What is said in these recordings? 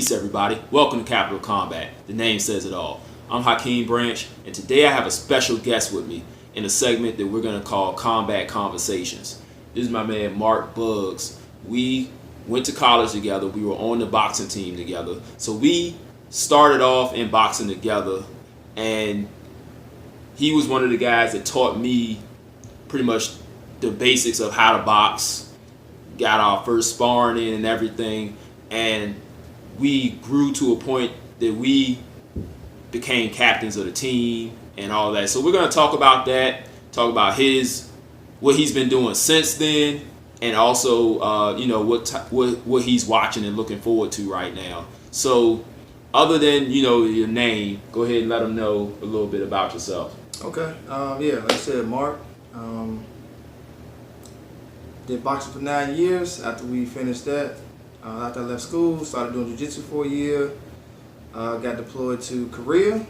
Peace, everybody. Welcome to Capital Combat. The name says it all. I'm Hakeem Branch, and today I have a special guest with me in a segment that we're going to call Combat Conversations. This is my man, Mark Buggs. We went to college together. We were on the boxing team together. So we started off in boxing together, and he was one of the guys that taught me pretty much the basics of how to box, got our first sparring in and everything, and we grew to a point that we became captains of the team and all that. So we're going to talk about that, talk about what he's been doing since then, and also what he's watching and looking forward to right now. So other than your name, go ahead and let them know a little bit about yourself. Okay. Like I said, Mark. Did boxing for 9 years. After we finished that, after I left school, started doing Jiu Jitsu for a year. Got deployed to Korea,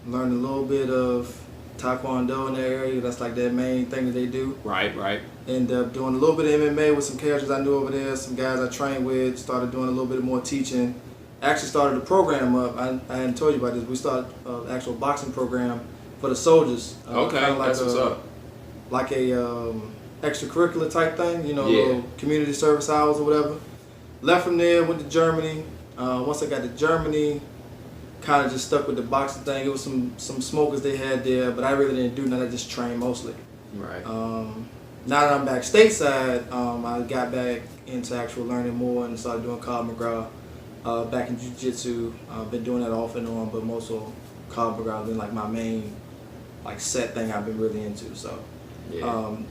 learned a little bit of Tae Kwon Do in that area. That's like their main thing that they do. Right. Ended up doing a little bit of MMA with some characters I knew over there, some guys I trained with. Started doing a little bit more teaching. Actually started the program up. I hadn't told you about this. We started an actual boxing program for the soldiers. Okay, that's what's up. Like a extracurricular type thing, little community service hours or whatever. Left from there, went to Germany. Once I got to Germany, kind of just stuck with the boxing thing. It was some smokers they had there, but I really didn't do nothing. I just trained mostly. Right. Now that I'm back stateside, I got back into actual learning more and started doing Krav Maga. Back in Jiu Jitsu, I've been doing that off and on, but most of Krav Maga has been like my main set thing I've been really into. So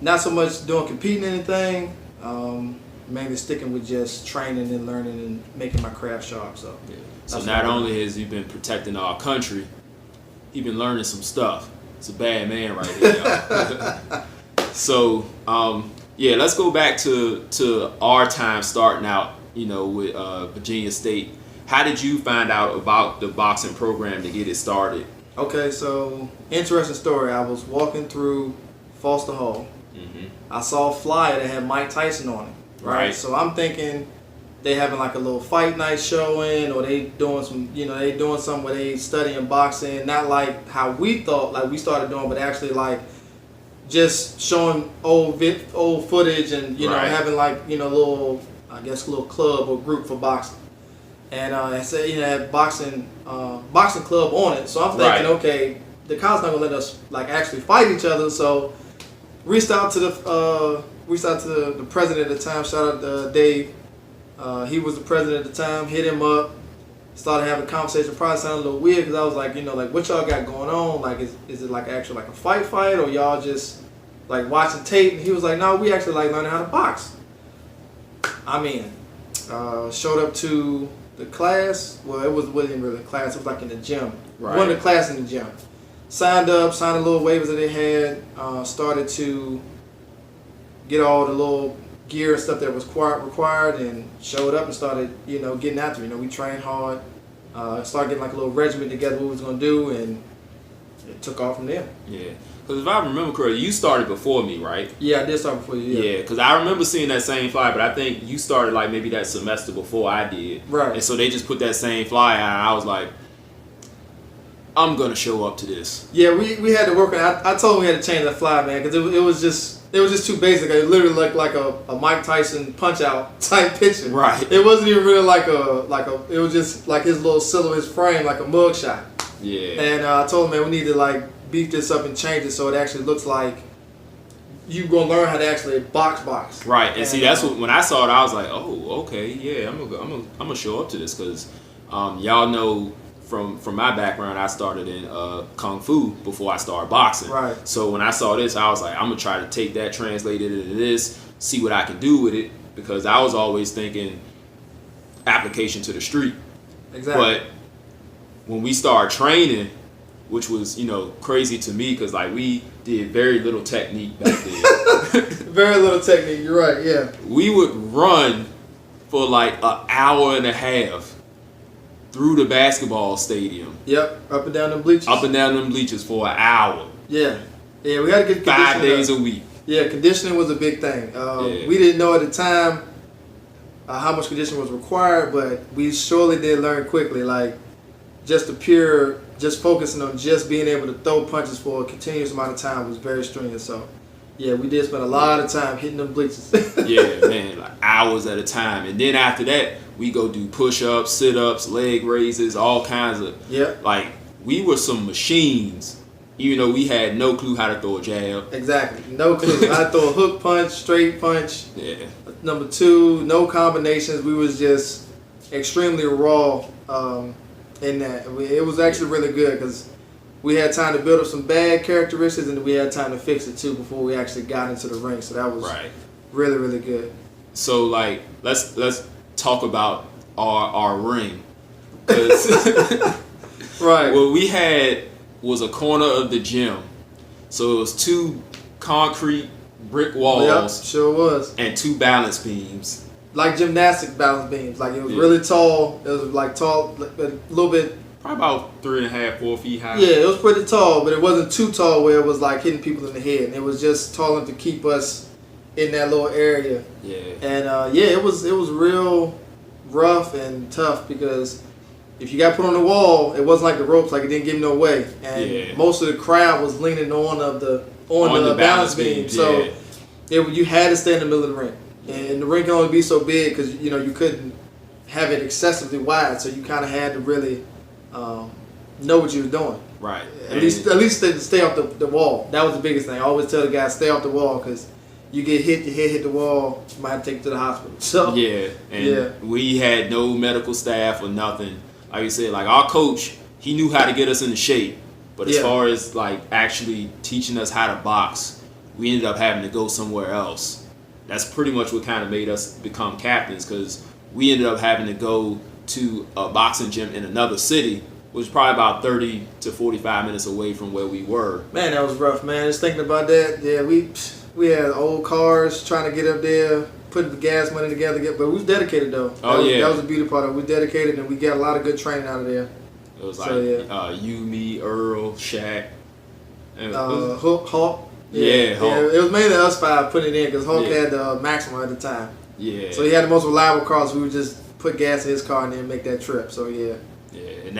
not so much doing competing anything, mainly sticking with just training and learning and making my craft sharp. So not only has he been protecting our country, he's been learning some stuff. It's a bad man right here. So let's go back to our time starting out, with Virginia State. How did you find out about the boxing program to get it started? Okay, so interesting story. I was walking through Foster Hall. Mm-hmm. I saw a flyer that had Mike Tyson on it. Right. So I'm thinking they having like a little fight night showing, or they doing something where they studying boxing, not like how we thought like we started doing, but actually like just showing old footage and having like little club or group for boxing. And I said had boxing club on it. So I'm thinking, okay, the college not gonna let us like actually fight each other. So reached out to the president at the time. Shout out to Dave. He was the president at the time. Hit him up. Started having a conversation. Probably sounded a little weird because I was like, what y'all got going on? Like, is it like actually like a fight, or y'all just like watching tape? And he was like, no, we actually like learning how to box. I'm in. Showed up to the class. Well, it wasn't really a class. It was like in the gym. Right. One of the class in the gym. Signed up, signed the little waivers that they had. Started to get all the little gear and stuff that was required, and showed up and started, getting after it. We trained hard. Started getting like a little regimen together, what we was gonna do, and it took off from there. Yeah. Because if I remember correctly, you started before me, right? Yeah, I did start before you. Yeah, because I remember seeing that same flyer, but I think you started like maybe that semester before I did. Right. And so they just put that same flyer out, and I was like, I'm going to show up to this. Yeah, we had to work on it. I told him we had to change that flyer, man, because it was just too basic. It literally looked like a Mike Tyson punch-out type picture. Right. It wasn't even really it was just like his little silhouette, his frame, like a mug shot. Yeah. And I told him, man, we need to like beef this up and change it so it actually looks like you gonna learn how to actually box. Right, and see, that's when I saw it, I was like, oh, okay, yeah, I'm gonna show up to this because y'all know from my background, I started in Kung Fu before I started boxing. Right. So when I saw this, I was like, I'm gonna try to take that, translate it into this, see what I can do with it, because I was always thinking application to the street. Exactly. But when we started training, which was, crazy to me because, like, we did very little technique back then. Very little technique, you're right, yeah. We would run for, like, an hour and a half through the basketball stadium. Yep, up and down them bleachers. Up and down them bleachers for an hour. Yeah. Yeah, we had to get conditioning 5 days up. a week. Yeah, conditioning was a big thing. We didn't know at the time how much conditioning was required, but we surely did learn quickly. Like just focusing on just being able to throw punches for a continuous amount of time was very strenuous. So yeah, we did spend a lot of time hitting them bleachers. Yeah, man, like hours at a time. And then after that, we go do push-ups, sit-ups, leg raises, all kinds of. Yeah. Like we were some machines. Even though we had no clue how to throw a jab. Exactly. No clue. I throw a hook punch, straight punch. Yeah. Number 2, no combinations. We was just extremely raw in that. It was actually really good because we had time to build up some bad characteristics and we had time to fix it too before we actually got into the ring. So that was really, really good. So like, let's talk about our ring. 'Cause right. What we had was a corner of the gym. So it was 2 concrete brick walls. Yep, sure was. And 2 balance beams. Like gymnastic balance beams. Like it was really tall. It was like tall, a little bit. Probably about 3.5, 4 feet high. Yeah, it was pretty tall, but it wasn't too tall where it was like hitting people in the head. And it was just tall enough to keep us in that little area. Yeah. And it was real rough and tough because if you got put on the wall, it wasn't like the ropes, like it didn't give no way. And most of the crowd was leaning on the balance beam. So you had to stay in the middle of the ring. And the ring can only be so big because you couldn't have it excessively wide. So you kind of had to really know what you were doing. Right. At least stay off the wall. That was the biggest thing. I always tell the guys, stay off the wall because you get hit, your head hit the wall, you might take you to the hospital. So we had no medical staff or nothing. Like you said, like our coach, he knew how to get us into shape. But as far as like actually teaching us how to box, we ended up having to go somewhere else. That's pretty much what kind of made us become captains because we ended up having to go to a boxing gym in another city, which was probably about 30 to 45 minutes away from where we were. Man, that was rough, man. Just thinking about that, yeah, we had old cars trying to get up there, putting the gas money together, but we was dedicated though. That was the beauty part of it. We dedicated and we got a lot of good training out of there. It was you, me, Earl, Shaq, Hawk. Hawk. It was mainly us 5 putting it in because Hawk had the maximum at the time. Yeah. So he had the most reliable car, so we would just put gas in his car and then make that trip. So yeah. Yeah, and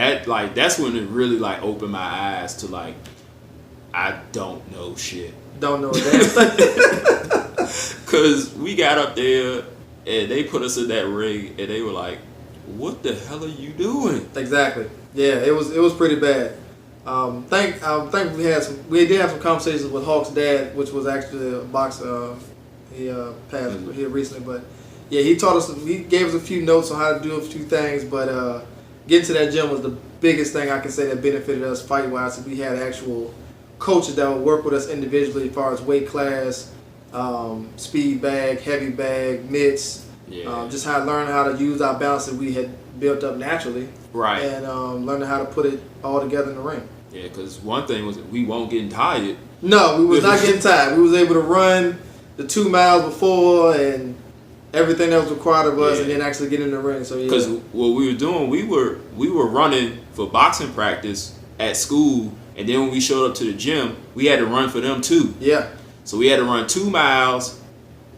that's when it really like opened my eyes to like I don't know shit. Don't know a damn thing. Cause we got up there and they put us in that ring and they were like, "What the hell are you doing?" Exactly. Yeah, it was pretty bad. Think we did have some conversations with Hawk's dad, which was actually a boxer. He passed here recently, but yeah, he gave us a few notes on how to do a few things. But getting to that gym was the biggest thing I can say that benefited us fight wise. We had actual coaches that would work with us individually as far as weight class, speed bag, heavy bag, mitts, just learning how to use our balance that we had built up naturally. Right. And learning how to put it all together in the ring. Yeah, because one thing was we weren't getting tired. No, we was not getting tired. We was able to run the 2 miles before and everything that was required of us and then actually get in the ring. So because what we were doing, we were running for boxing practice at school, and then when we showed up to the gym, we had to run for them too. Yeah. So we had to run 2 miles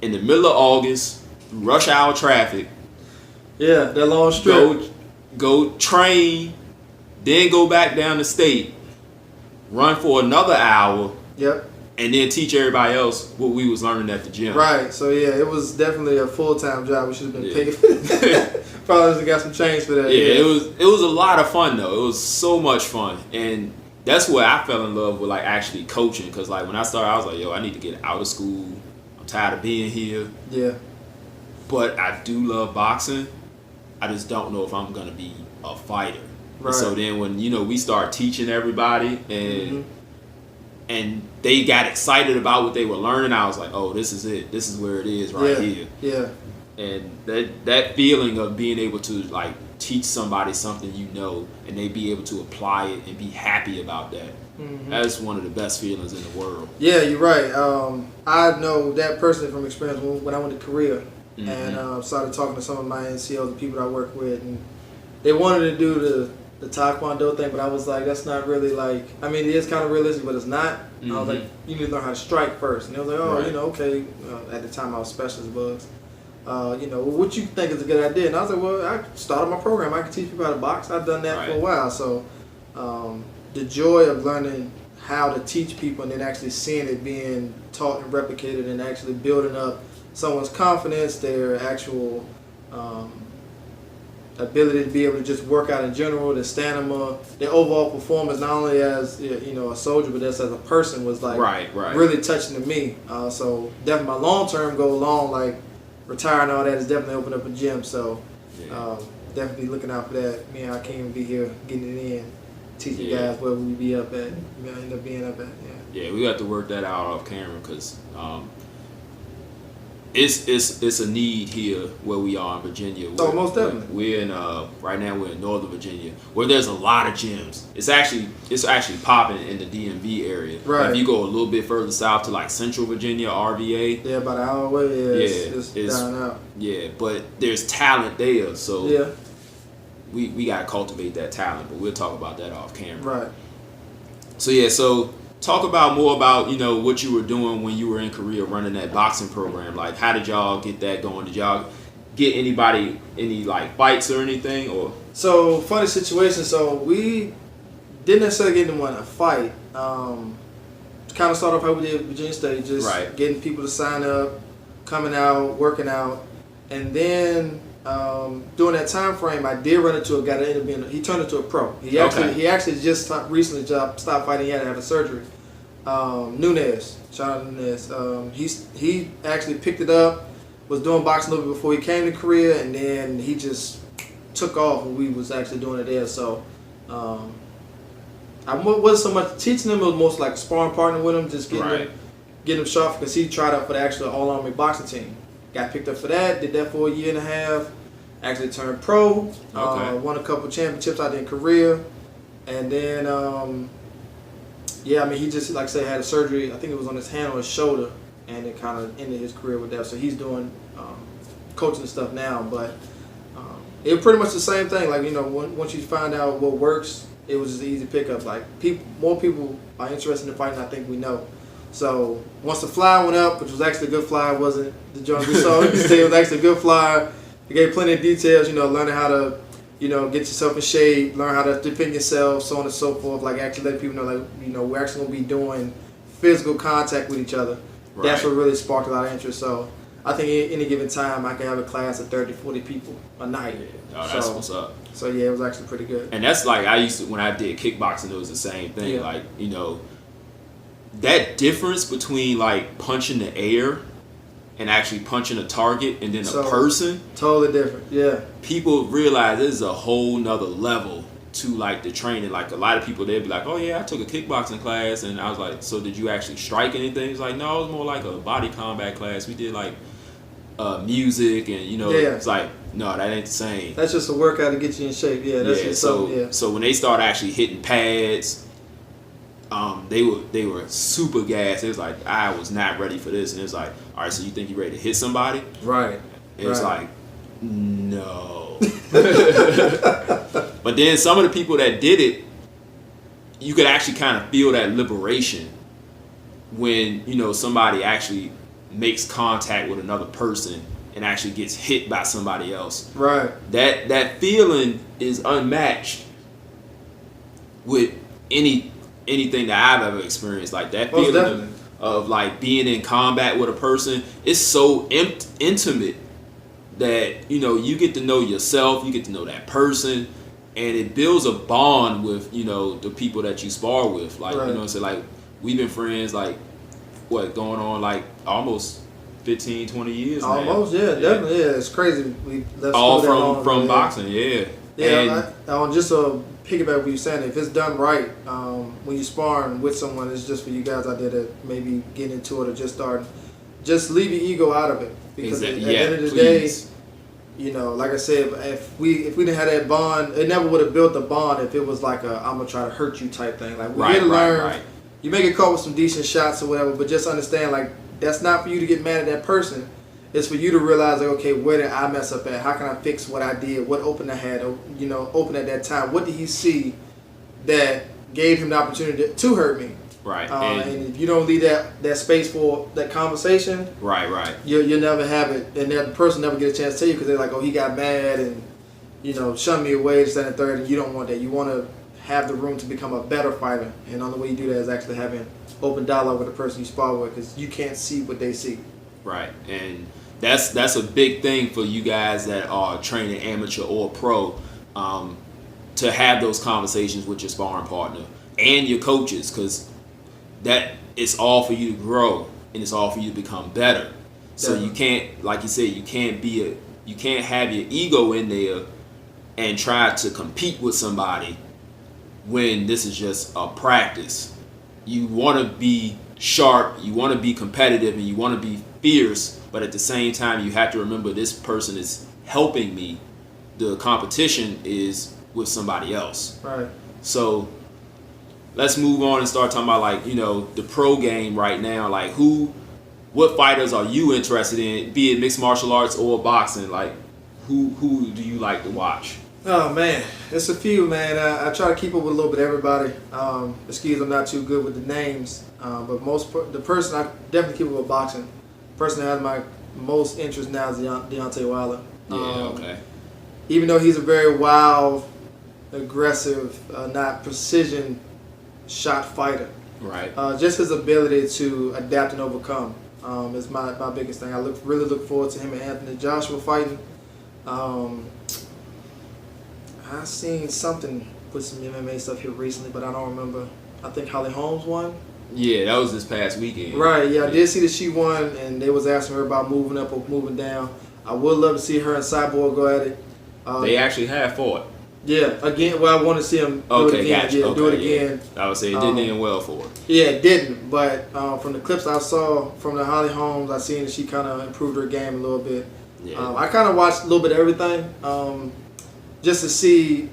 in the middle of August through rush hour traffic. Yeah, that long strip. Go train, then go back down the state, run for another hour. Yep. And then teach everybody else what we was learning at the gym. Right. So yeah, it was definitely a full-time job. We should have been paid for that. Probably got some change for that. Yeah, it was a lot of fun though. It was so much fun, and that's where I fell in love with like actually coaching. Cause like when I started, I was like, yo, I need to get out of school. I'm tired of being here. Yeah. But I do love boxing. I just don't know if I'm gonna be a fighter. Right. And so then when we start teaching everybody and they got excited about what they were learning, I was like, oh, this is it. This is where it is here. Yeah. And that feeling of being able to like teach somebody something and they be able to apply it and be happy about that. That's one of the best feelings in the world. Yeah, you're right. I know that personally from experience when I went to Korea and started talking to some of my NCOs, the people that I work with, and they wanted to do the Tae Kwon Do thing, but I was like, that's not really like, I mean, it is kind of realistic, but it's not. I was like, you need to learn how to strike first. And they was like, oh, okay. At the time, I was specialist bugs. what you think is a good idea? And I was like, well, I started my program. I can teach people how to box. I've done that for a while. So the joy of learning how to teach people and then actually seeing it being taught and replicated and actually building up someone's confidence, their actual ability to be able to just work out in general, their stamina, their overall performance, not only as a soldier, but just as a person, was like really touching to me. So definitely my long-term goal, like retiring and all that, is definitely open up a gym. So definitely looking out for that. Me and Hakeem will be here getting it in, teaching guys where we be up at. We're gonna end up being up at. Yeah, we got to work that out off camera because it's a need here where we are in Virginia. Most definitely. We're in right now we're in Northern Virginia where there's a lot of gyms. It's actually popping in the DMV area. Right. Like if you go a little bit further south to like Central Virginia, RVA. Yeah, about an hour away. It's down out. Yeah, but there's talent there, so yeah, we gotta cultivate that talent. But we'll talk about that off camera. Right. So talk about more about what you were doing when you were in Korea running that boxing program. Like, how did y'all get that going? Did y'all get any like fights or anything? Or funny situation. So we didn't necessarily get into a fight. Kind of started off how we did at Virginia State, just getting people to sign up, coming out, working out, and then during that time frame, I did run into a guy that ended up being. He turned into a pro. He actually just recently stopped fighting. He had to have a surgery. Nunez, shout out to Nunez. He actually picked it up, was doing boxing a little bit before he came to Korea, and then he just took off when we was actually doing it there. So I wasn't so much teaching him; it was most like a sparring partner with him, just getting him sharp because he tried out for the actual all-army boxing team. Got picked up for that. Did that for a year and a half. Actually turned pro. Won a couple championships out there in Korea, and then. He just, like I said, had a surgery. I think it was on his hand or his shoulder, and it kind of ended his career with that. So he's doing coaching and stuff now, but it was pretty much the same thing. Like, once you find out what works, it was just an easy pickup. Like, more people are interested in fighting, I think we know. So once the flyer went up, which was actually a good flyer, wasn't the joint we saw. You can say it was actually a good flyer. It gave plenty of details, learning how to get yourself in shape, learn how to defend yourself, so on and so forth. Like, actually let people know, like, we're actually going to be doing physical contact with each other. Right. That's what really sparked a lot of interest. So I think at any given time, I can have a class of 30, 40 people a night. Yeah. Oh, that's what's up. So, yeah, it was actually pretty good. And that's like, when I did kickboxing, it was the same thing. Yeah. Like, that difference between, like, punching the air and actually punching a target and then a person. Totally different, yeah. People realize this is a whole nother level to, like, the training. Like, a lot of people, they'd be like, oh yeah, I took a kickboxing class, and I was like, so did you actually strike anything? It's like, no, it was more like a body combat class. We did like music and it's like, no, that ain't the same. That's just a workout to get you in shape. Yeah, that's so when they start actually hitting pads, they were super gassed. It was like, I was not ready for this, and it was like, all right, so you think you're ready to hit somebody? Right. It was like, no. But then some of the people that did it, you could actually kind of feel that liberation when somebody actually makes contact with another person and actually gets hit by somebody else. Right. That feeling is unmatched with anything that I've ever experienced. Like, that feeling of like being in combat with a person, it's so intimate that you get to know yourself, you get to know that person, and it builds a bond with the people that you spar with. Like, so like, we've been friends like going on like almost 15, 20 years now. Almost, yeah, definitely, yeah. It's crazy. We left all from boxing, yeah. Yeah, just to piggyback what you're saying, if it's done right, when you're sparring with someone, it's just for you guys out there that maybe get into it or just start, just leave your ego out of it. Because at the end of the day, like I said, if we didn't have that bond, it never would have built the bond if it was like a I'm gonna try to hurt you type thing. Like, we did learn. Right. You may get caught with some decent shots or whatever, but just understand, like, that's not for you to get mad at that person. It's for you to realize, like, okay, where did I mess up at? How can I fix what I did? What opened I had, open at that time? What did he see that gave him the opportunity to hurt me? Right. And if you don't leave that space for that conversation, right, you'll never have it, and that person never get a chance to tell you because they're like, oh, he got mad and shunned me away, this, that, and third. And you don't want that. You want to have the room to become a better fighter, and the only way you do that is actually having open dialogue with the person you spar with, because you can't see what they see. Right, and that's a big thing for you guys that are training amateur or pro, to have those conversations with your sparring partner and your coaches, because that it's all for you to grow and it's all for you to become better. So you can't, like you said, you can't have your ego in there and try to compete with somebody when this is just a practice. You want to be sharp, you want to be competitive, and you want to be fierce, but at the same time you have to remember this person is helping me. The competition is with somebody else. Right. So let's move on and start talking about the pro game right now. Like what fighters are you interested in, be it mixed martial arts or boxing? Like who do you like to watch? Oh man, it's a few, man. I try to keep up with a little bit of everybody. Excuse, I'm not too good with the names, but the person I definitely keep up with boxing. The person that has my most interest now is Deontay Wilder. Okay. Even though he's a very wild, aggressive, not precision shot fighter. Right. Just his ability to adapt and overcome is my biggest thing. I really look forward to him and Anthony Joshua fighting. I seen something with some MMA stuff here recently, but I don't remember. I think Holly Holmes won. Yeah, that was this past weekend. Right, yeah, I did see that she won, and they was asking her about moving up or moving down. I would love to see her and Cyborg go at it. They actually have fought. Yeah, again, well, I want to see him do it again. Gotcha. Yeah, do it again. I would say it didn't end well for her. Yeah, it didn't, but from the clips I saw from the Holly Holmes, I seen that she kind of improved her game a little bit. Yeah. I kind of watched a little bit of everything just to see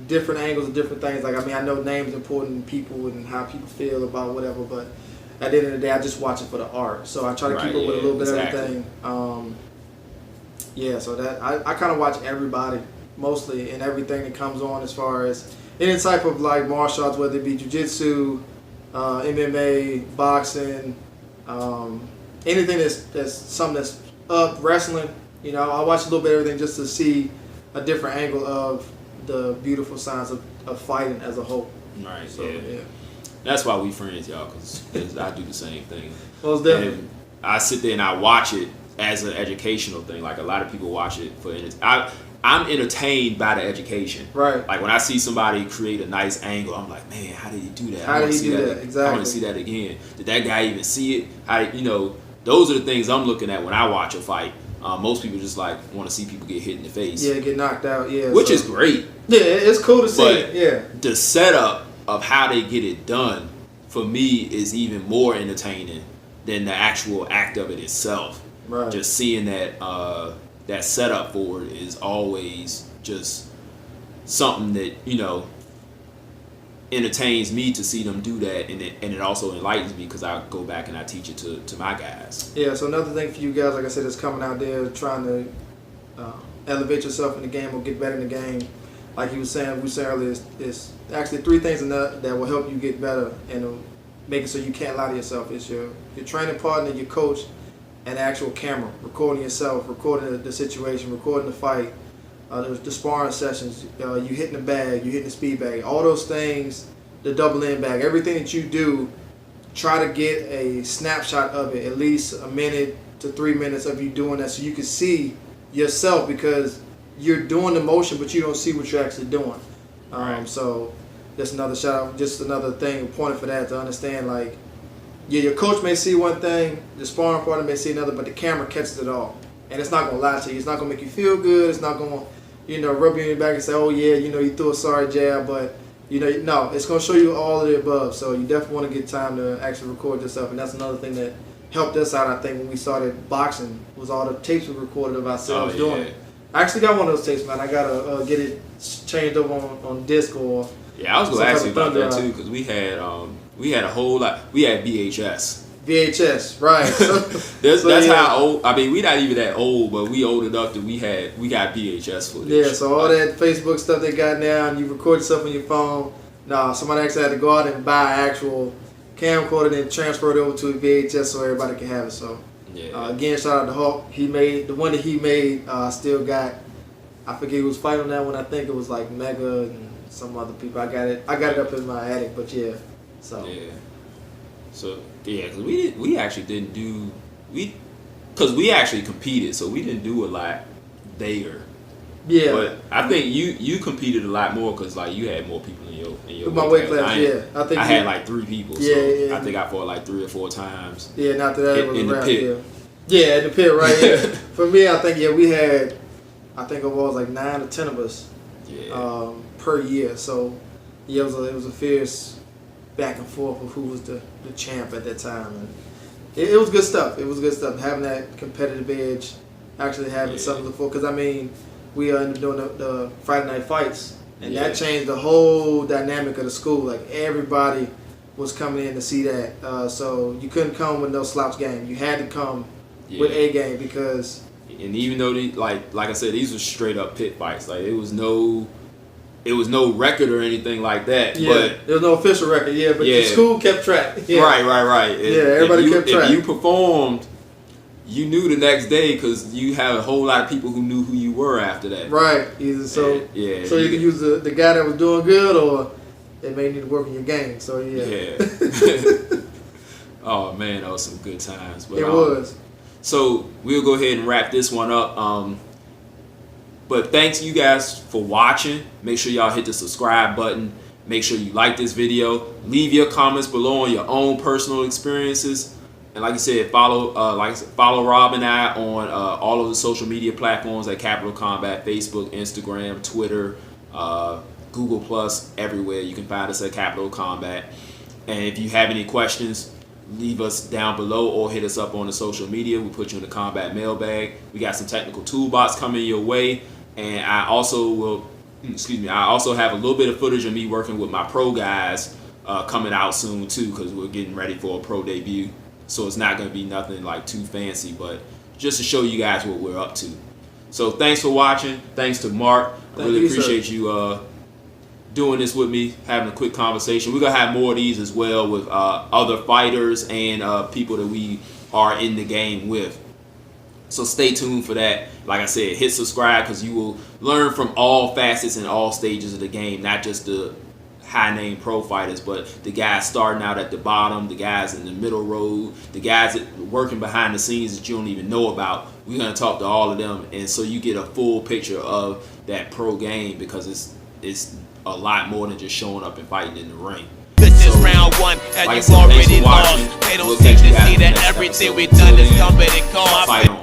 different angles of different things. Like, I mean, I know names important people and how people feel about whatever, but at the end of the day, I just watch it for the art. So I try to keep up with a little bit of everything. So that I kind of watch everybody mostly and everything that comes on as far as any type of like martial arts, whether it be Jiu Jitsu, MMA, boxing, anything that's something that's up, wrestling. I watch a little bit of everything just to see a different angle of the beautiful signs of fighting as a whole. Right. So, yeah. That's why we friends, y'all, because I do the same thing. Most definitely. And I sit there and I watch it as an educational thing. Like, a lot of people watch it for I'm entertained by the education. Right. Like, when I see somebody create a nice angle, I'm like, man, how did he do that? How did he do that? Exactly. I want to see that again. Did that guy even see it? Those are the things I'm looking at when I watch a fight. Most people just want to see people get hit in the face. Yeah, get knocked out. Yeah, which is great. Yeah, it's cool to see. Yeah, the setup of how they get it done for me is even more entertaining than the actual act of it itself. Right. Just seeing that that setup for it is always just something that entertains me to see them do that, and it also enlightens me because I go back and I teach it to my guys. Yeah, so another thing for you guys, like I said, is coming out there trying to elevate yourself in the game or get better in the game. Like we said earlier, is actually three things that will help you get better and make it so you can't lie to yourself. It's your training partner, your coach, and the actual camera, recording yourself, recording the situation, recording the fight, the sparring sessions, you hitting the bag, you hitting the speed bag, all those things, the double end bag, everything that you do, try to get a snapshot of it, at least a minute to 3 minutes of you doing that so you can see yourself, because you're doing the motion but you don't see what you're actually doing. So just another shout out, just another thing, pointing for that, to understand your coach may see one thing, the sparring partner may see another, but the camera catches it all. And it's not going to lie to you. It's not going to make you feel good. It's not going to, rub you in your back and say, oh, yeah, you threw a sorry jab. But, no, it's going to show you all of the above. So you definitely want to get time to actually record yourself. And that's another thing that helped us out, I think, when we started boxing, was all the tapes we recorded of ourselves doing it. I actually got one of those tapes, man. I got to get it changed over on disc or... Yeah, I was going to ask you about that, too, because we had a whole lot. We had VHS. VHS, right. That's how old. I mean, we not even that old, but we old enough that we got VHS footage. Yeah, so all that Facebook stuff they got now, and you record yourself on your phone. No, somebody actually had to go out and buy actual camcorder, then transferred over to a VHS so everybody can have it. So again, shout out to Hulk. He made the one that he made. Still got. I forget who was fighting on that one. I think it was like Mega and some other people. I got it up in my attic, but yeah. So because we actually didn't do because we actually competed, so we didn't do a lot there. Yeah, but I think you competed a lot more because like you had more people in your my weight class. I think I had like 3 people. So I think I fought like 3 or 4 times. Yeah, and after that it was in the pit. Yeah, in the pit, right? Yeah. For me, I think we had. I think it was like 9 or 10 of us per year. So yeah, it was a fierce back and forth of who was the champ at that time, and it was good stuff. It was good stuff having that competitive edge, actually having something to look for. Because I mean, we ended up doing the Friday night fights, and that changed the whole dynamic of the school. Like everybody was coming in to see that, so you couldn't come with no slouch game. You had to come with a game because. And even though like I said, these were straight up pit fights. Like it was no record or anything like that. Yeah, but there was no official record. Yeah, but the school kept track. Yeah. Right. Everybody kept track. If you performed, you knew the next day because you had a whole lot of people who knew who you were after that. Right. So you could use the guy that was doing good, or they may need to work on your game. So yeah. Oh man, that was some good times. But, it was. So we'll go ahead and wrap this one up. But thanks you guys for watching. Make sure y'all hit the subscribe button. Make sure you like this video. Leave your comments below on your own personal experiences. And like I said, follow Rob and I on all of the social media platforms at Capital Combat: Facebook, Instagram, Twitter, Google Plus, everywhere. You can find us at Capital Combat. And if you have any questions, leave us down below or hit us up on the social media. We'll put you in the combat mailbag. We got some technical toolbox coming your way. And I also have a little bit of footage of me working with my pro guys coming out soon too, because we're getting ready for a pro debut. So it's not going to be nothing like too fancy, but just to show you guys what we're up to. So thanks for watching. Thanks to Mark. I really appreciate you doing this with me, having a quick conversation. We're going to have more of these as well with other fighters and people that we are in the game with. So stay tuned for that. Like I said, hit subscribe because you will learn from all facets and all stages of the game, not just the high-name pro fighters, but the guys starting out at the bottom, the guys in the middle road, the guys that are working behind the scenes that you don't even know about. We're going to talk to all of them, and so you get a full picture of that pro game because it's a lot more than just showing up and fighting in the ring. This is round 1, and like you already lost. They don't seem to see that everything we've done is coming and gone.